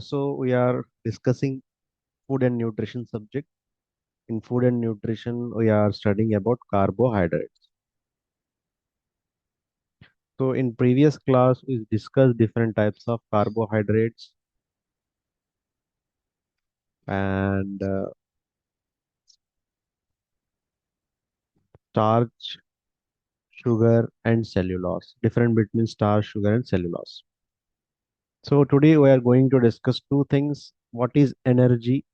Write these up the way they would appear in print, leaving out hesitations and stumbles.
So we are discussing food and nutrition subject. In food and nutrition, we are studying about carbohydrates. So in previous class, we discussed different types of carbohydrates and starch, sugar, and cellulose. Different between starch, sugar, and cellulose. So today we are going to discuss two things: what is energy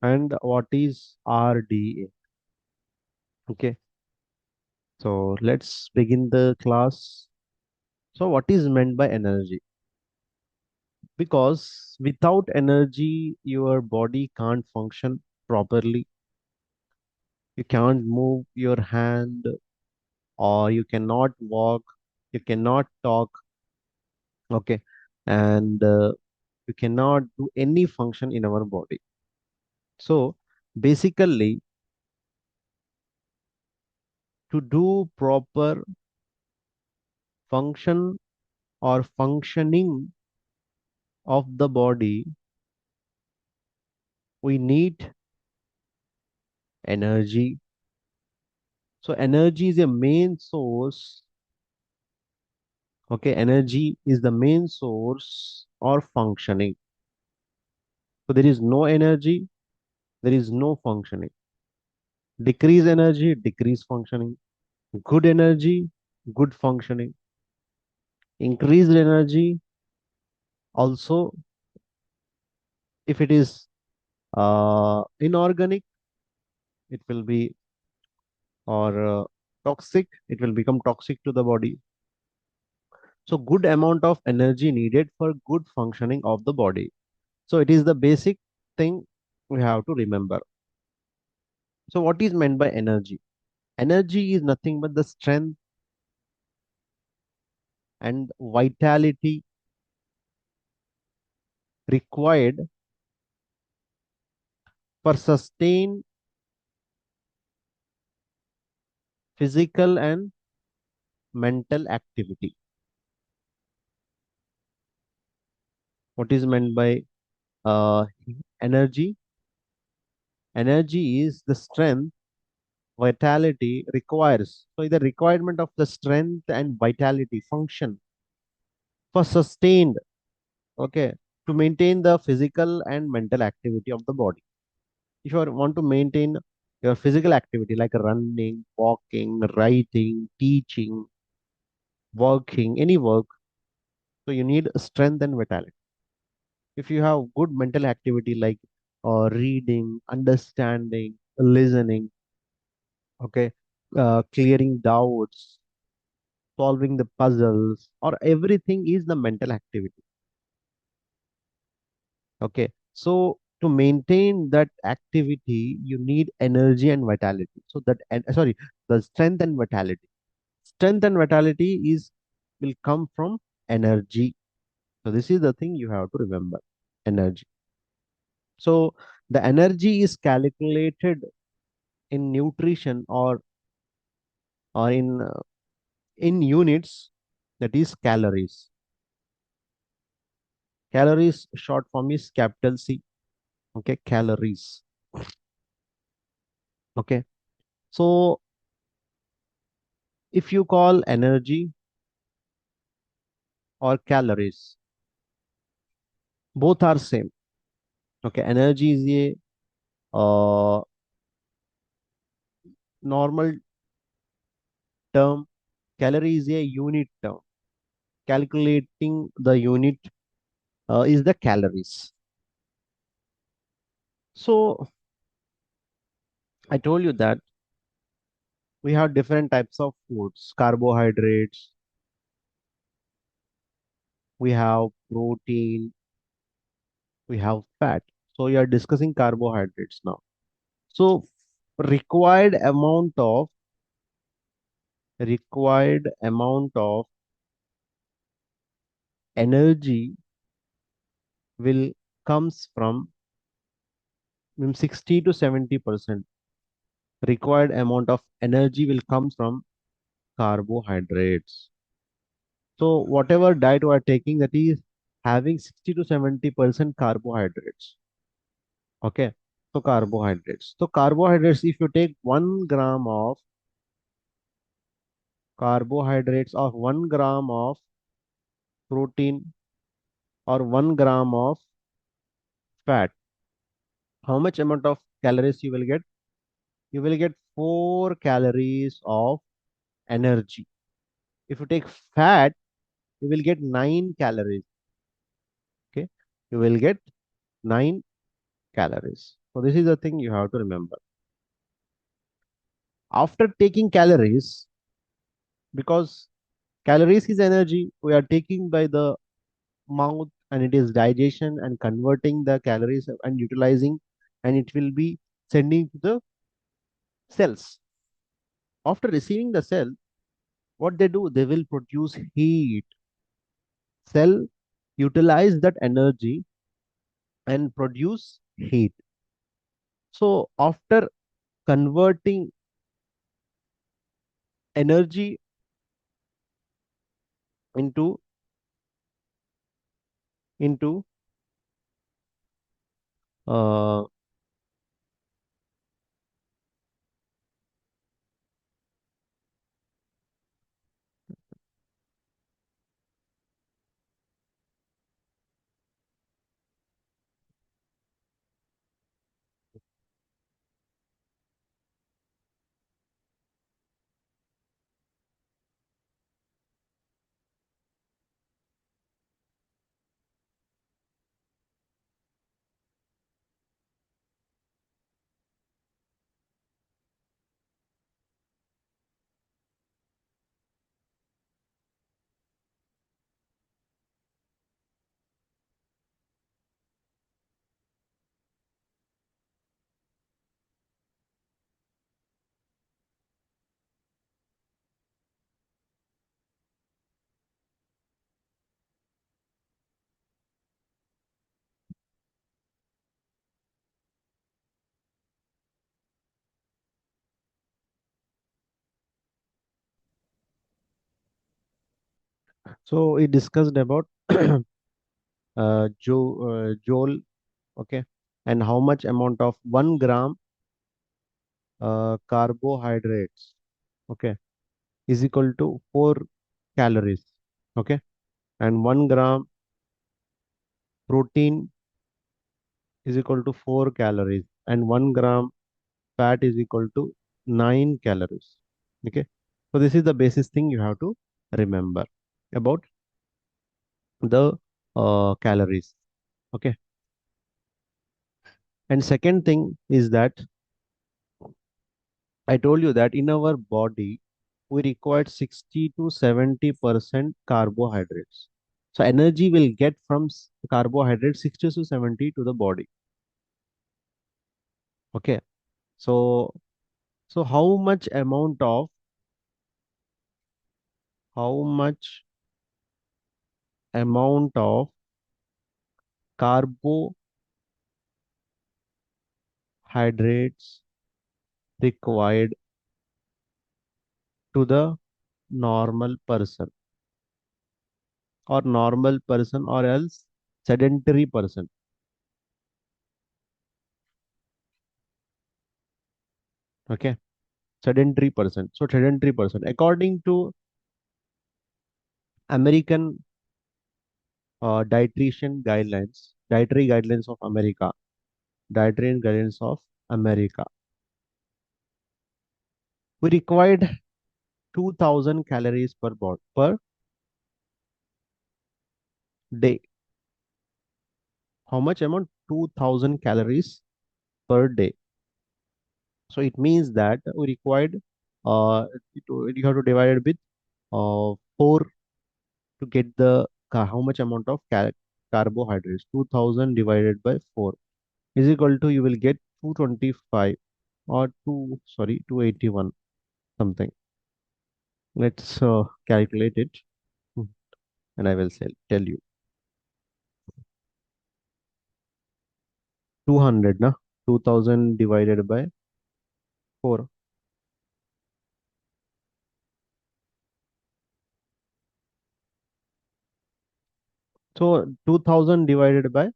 and what is RDA. Okay. So let's begin the class. So what is meant by energy? Because without energy your body can't function properly. You can't move your hand, or you cannot walk, you cannot talk. Okay. And you cannot do any function in our body. So basically, to do proper function or functioning of the body, we need energy. So energy is a main source. Okay, energy is the main source or functioning. So there is no energy, there is no functioning. Decrease energy, decrease functioning. Good energy, good functioning. Increased energy, also, if it is inorganic, it will be, or toxic, it will become toxic to the body. So good amount of energy needed for good functioning of the body. So it is the basic thing we have to remember. So what is meant by energy? Energy is nothing but the strength and vitality required for sustained physical and mental activity. What is meant by uh, energy? Energy is the strength, vitality requires. So the requirement of the strength and vitality function for sustained, okay, to maintain the physical and mental activity of the body. If you want to maintain your physical activity like running, walking, writing, teaching, working, any work, so you need strength and vitality. If you have good mental activity like reading, understanding, listening, okay, clearing doubts, solving the puzzles, or everything is the mental activity. Okay, so to maintain that activity, you need energy and vitality. So that, and sorry, the strength and vitality. Strength and vitality is will come from energy. So this is the thing you have to remember. Energy. So the energy is calculated in nutrition, or in units, that is calories. Calories short form is capital C. Okay, calories. Okay. So if you call energy or calories, both are same. Okay, energy is a normal term. Calorie is a unit term. Calculating the unit is the calories. So I told you that we have different types of foods: carbohydrates, we have protein, we have fat. So we are discussing carbohydrates now. So required amount of energy will comes from 60 to 70%. Required amount of energy will come from carbohydrates. So whatever diet we are taking, that is having 60 to 70% carbohydrates. Okay. So carbohydrates. So carbohydrates, if you take 1 gram of carbohydrates or 1 gram of protein or 1 gram of fat, how much amount of calories you will get? You will get 4 calories of energy. If you take fat, you will get 9 calories. Okay. You will get 9 calories. So this is the thing you have to remember. After taking calories, because calories is energy, we are taking by the mouth and it is digestion and converting the calories and utilizing, and it will be sending to the cells. After receiving the cell, what they do, they will produce heat. Cell utilize that energy and produce heat. So after converting energy into into uh, so we discussed about Joel, okay, and how much amount of 1 gram carbohydrates, okay, is equal to 4 calories, okay, and 1 gram protein is equal to 4 calories, and 1 gram fat is equal to 9 calories, okay. So this is the basis thing you have to remember about the calories, okay. And second thing is that I told you that in our body, we require 60 to 70% carbohydrates. So energy will get from carbohydrates 60 to 70 to the body. Okay. So how much how much amount of carbohydrates required to the normal person, or normal person, or else sedentary person? Okay. Sedentary person. So sedentary person, according to American dietary guidelines of America, dietary guidelines of America, we required 2000 calories per day. How much amount? 2000 calories per day. So it means that we required, you have to divide it with 4 to get the how much amount of carbohydrates. 2000 divided by 4 is equal to, you will get 225, or 281 something. Let's calculate it, mm, and I will tell you. 200, na? 2000 divided by 4. So 2000 divided by,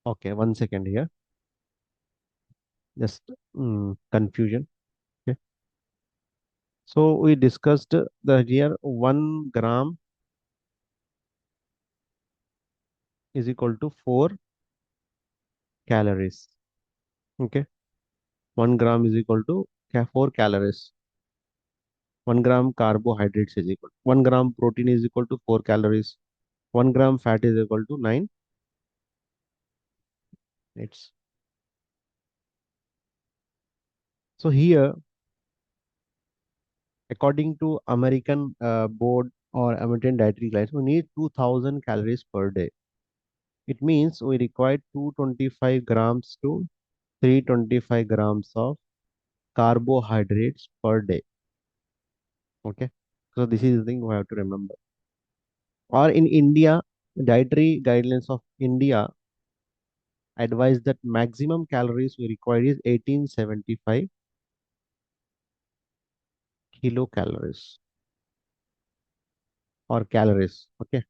okay, 1 second here. Just confusion. Okay. So we discussed the here 1 gram is equal to 4 calories. Okay. 1 gram is equal to 4 calories. 1 gram carbohydrates is equal. 1 gram protein is equal to 4 calories. 1 gram fat is equal to 9. It's so here, according to American board or American dietary guidelines, we need 2000 calories per day. It means we require 225 grams to 325 grams of carbohydrates per day. Okay. So this is the thing we have to remember. Or in India, dietary guidelines of India advise that maximum calories we require is 1875 kilocalories or calories. Okay.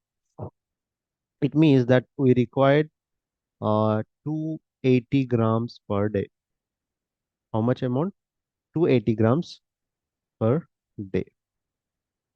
It means that we required 280 grams per day. How much amount? 280 grams per day.